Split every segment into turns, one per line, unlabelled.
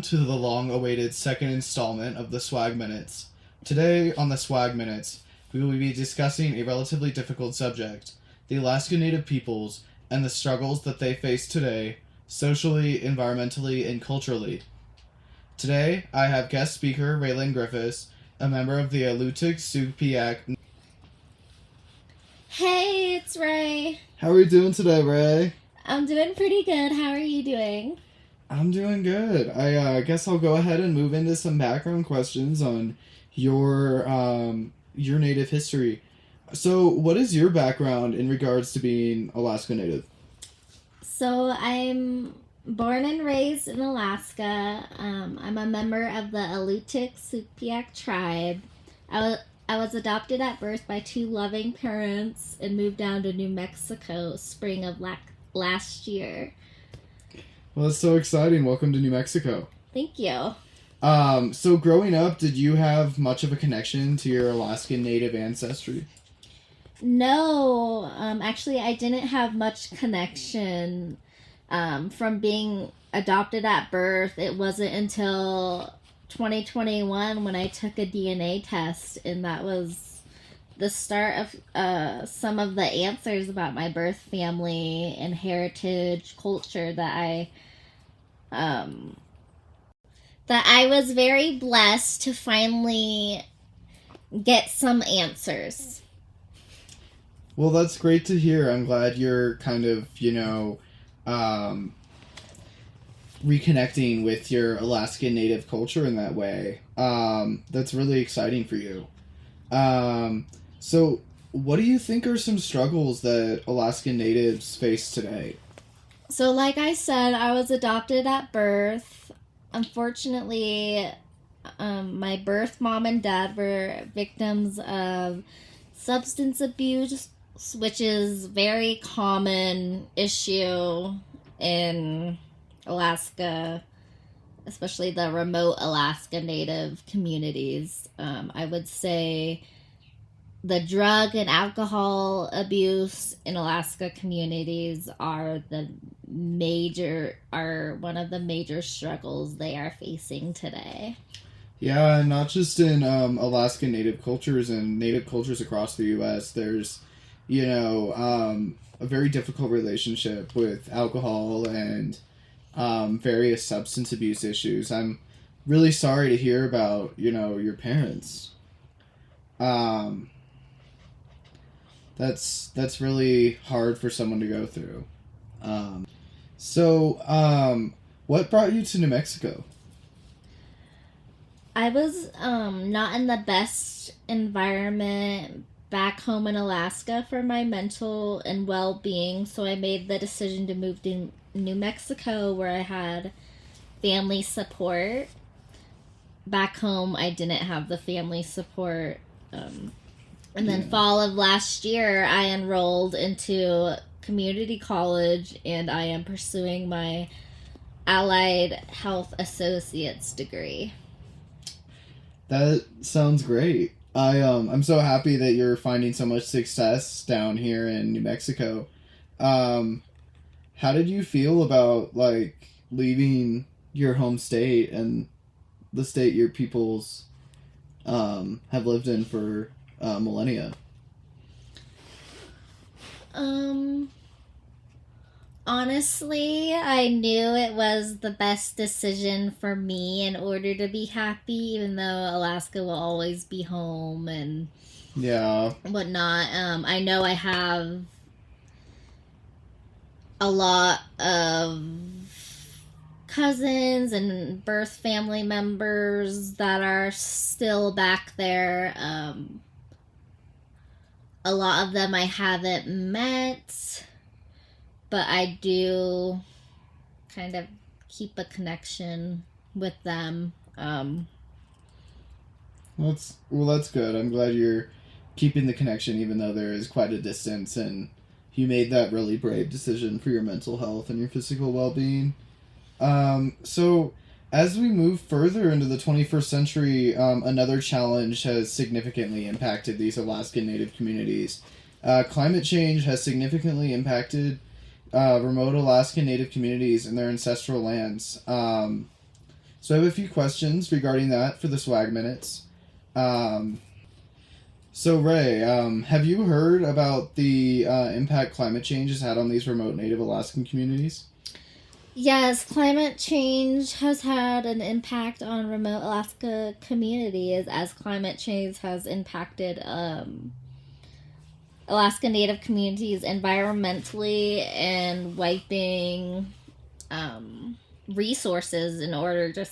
Welcome to the long-awaited second installment of the Swag Minutes. Today, on the Swag Minutes, we will be discussing a relatively difficult subject, the Alaskan Native Peoples and the struggles that they face today, socially, environmentally, and culturally. Today, I have guest speaker Raylan Griffiths, a member of the Alutiiq-Sugpiaq.
Hey, it's Ray.
How are you doing today, Ray?
I'm doing pretty good. How are you doing?
I'm doing good. I guess I'll go ahead and move into some background questions on your Native history. So, what is your background in regards to being Alaska Native?
So, I'm born and raised in Alaska. I'm a member of the Alutiiq-Sugpiaq tribe. I was adopted at birth by two loving parents and moved down to New Mexico spring of last year.
Well, that's so exciting. Welcome to New Mexico.
Thank you.
So growing up, did you have much of a connection to your Alaskan Native ancestry?
No, actually, I didn't have much connection from being adopted at birth. It wasn't until 2021 when I took a DNA test, and that was the start of some of the answers about my birth family and heritage culture that I was very blessed to finally get some answers.
Well, that's great to hear. I'm glad you're kind of, reconnecting with your Alaskan Native culture in that way. That's really exciting for you. So what do you think are some struggles that Alaskan Natives face today?
So, like I said, I was adopted at birth. Unfortunately, my birth mom and dad were victims of substance abuse, which is a very common issue in Alaska, especially the remote Alaska Native communities. I would say the drug and alcohol abuse in Alaska communities are one of the major struggles they are facing today.
Yeah, and not just in Alaskan Native cultures and Native cultures across the U.S. There's, a very difficult relationship with alcohol and various substance abuse issues. I'm really sorry to hear about, your parents. That's really hard for someone to go through. What brought you to New Mexico?
I was not in the best environment back home in Alaska for my mental and well-being, so I made the decision to move to New Mexico where I had family support. Back home, I didn't have the family support. And then fall of last year, I enrolled into community college, and I am pursuing my Allied Health Associate's degree.
That sounds great. I'm so happy that you're finding so much success down here in New Mexico. How did you feel about, leaving your home state and the state your peoples have lived in for millennia?
Honestly, I knew it was the best decision for me in order to be happy, even though Alaska will always be home and whatnot. I know I have a lot of cousins and birth family members that are still back there. A lot of them I haven't met, but I do kind of keep a connection with them.
That's good. I'm glad you're keeping the connection even though there is quite a distance, and you made that really brave decision for your mental health and your physical well-being. So as we move further into the 21st century, another challenge has significantly impacted these Alaskan Native communities. Climate change has significantly impacted remote Alaskan Native communities and their ancestral lands. So I have a few questions regarding that for the swag minutes. Um, so Ray, have you heard about the impact climate change has had on these remote Native Alaskan communities?
Yes, climate change has had an impact on remote Alaska communities as climate change has impacted Alaska Native communities environmentally and wiping resources in order to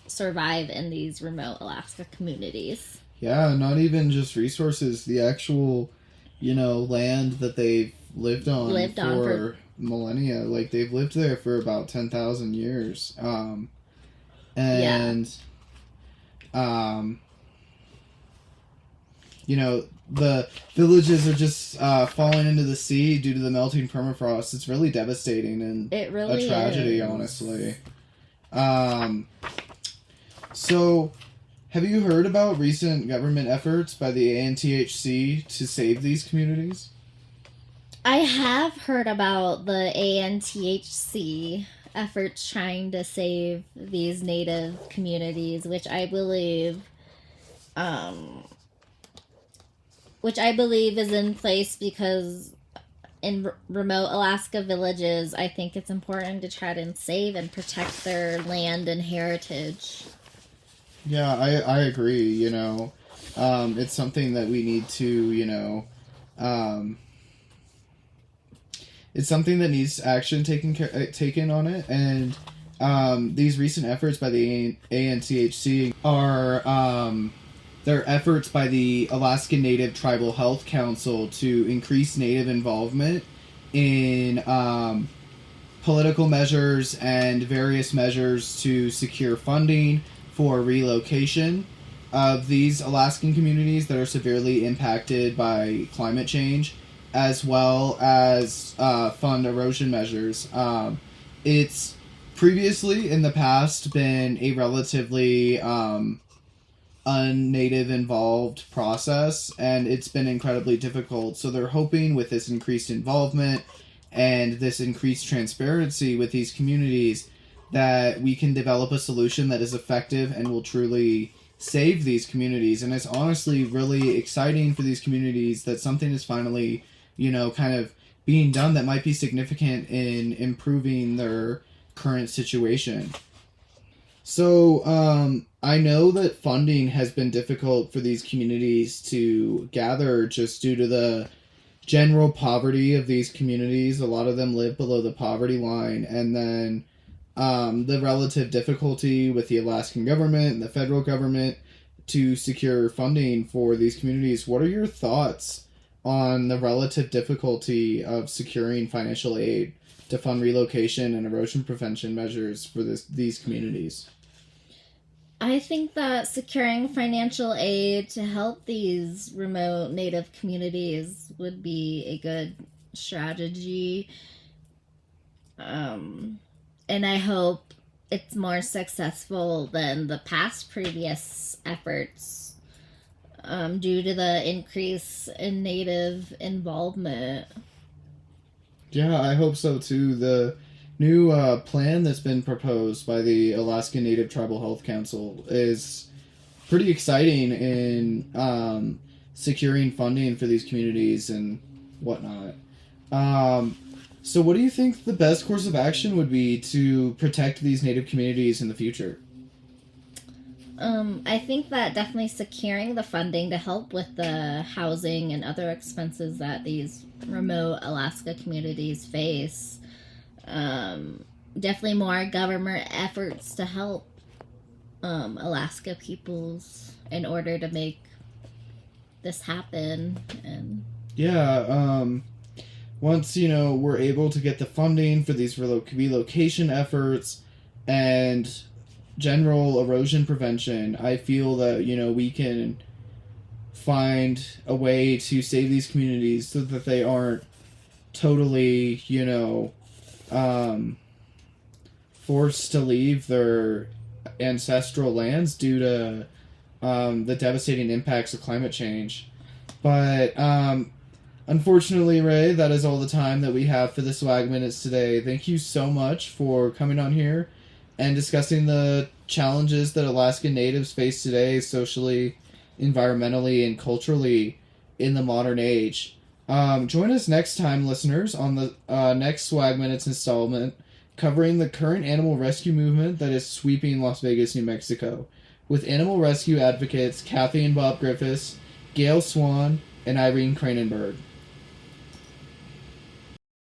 survive in these remote Alaska communities.
Yeah, not even just resources, the actual, land that they've
Lived on
for millennia. Like, they've lived there for about 10,000 years. And, um, the villages are just falling into the sea due to the melting permafrost. It's really devastating and
it really
a tragedy,
is.
honestly. So, have you heard about recent government efforts by the ANTHC to save these communities?
I have heard about the ANTHC efforts trying to save these native communities, which I believe is in place because in remote Alaska villages, I think it's important to try to save and protect their land and heritage.
Yeah, I agree, it's something that we need to, it's something that needs action taken on it, and these recent efforts by the ANTHC are their efforts by the Alaskan Native Tribal Health Council to increase Native involvement in political measures and various measures to secure funding for relocation of these Alaskan communities that are severely impacted by climate change, as well as fund erosion measures. It's previously, in the past, been a relatively un-Native involved process, and it's been incredibly difficult. So they're hoping with this increased involvement and this increased transparency with these communities that we can develop a solution that is effective and will truly save these communities. And it's honestly really exciting for these communities that something is finally, kind of being done that might be significant in improving their current situation. So, I know that funding has been difficult for these communities to gather just due to the general poverty of these communities. A lot of them live below the poverty line, and then the relative difficulty with the Alaskan government and the federal government to secure funding for these communities. What are your thoughts on the relative difficulty of securing financial aid to fund relocation and erosion prevention measures for these communities?
I think that securing financial aid to help these remote Native communities would be a good strategy. And I hope it's more successful than the past previous efforts due to the increase in Native involvement.
Yeah, I hope so too. The new plan that's been proposed by the Alaska Native Tribal Health Council is pretty exciting in securing funding for these communities and whatnot. So what do you think the best course of action would be to protect these Native communities in the future?
I think that definitely securing the funding to help with the housing and other expenses that these remote Alaska communities face. Definitely more government efforts to help Alaska peoples in order to make this happen. And
Yeah, once, we're able to get the funding for these relocation efforts and general erosion prevention, I feel that, we can find a way to save these communities so that they aren't totally, forced to leave their ancestral lands due to the devastating impacts of climate change. But unfortunately, Ray, that is all the time that we have for the Swag Minutes today. Thank you so much for coming on here and discussing the challenges that Alaskan Natives face today, socially, environmentally, and culturally in the modern age. Join us next time, listeners, on the next Swag Minutes installment, covering the current animal rescue movement that is sweeping Las Vegas, New Mexico, with animal rescue advocates Kathy and Bob Griffiths, Gail Swan, and Irene Cranenberg.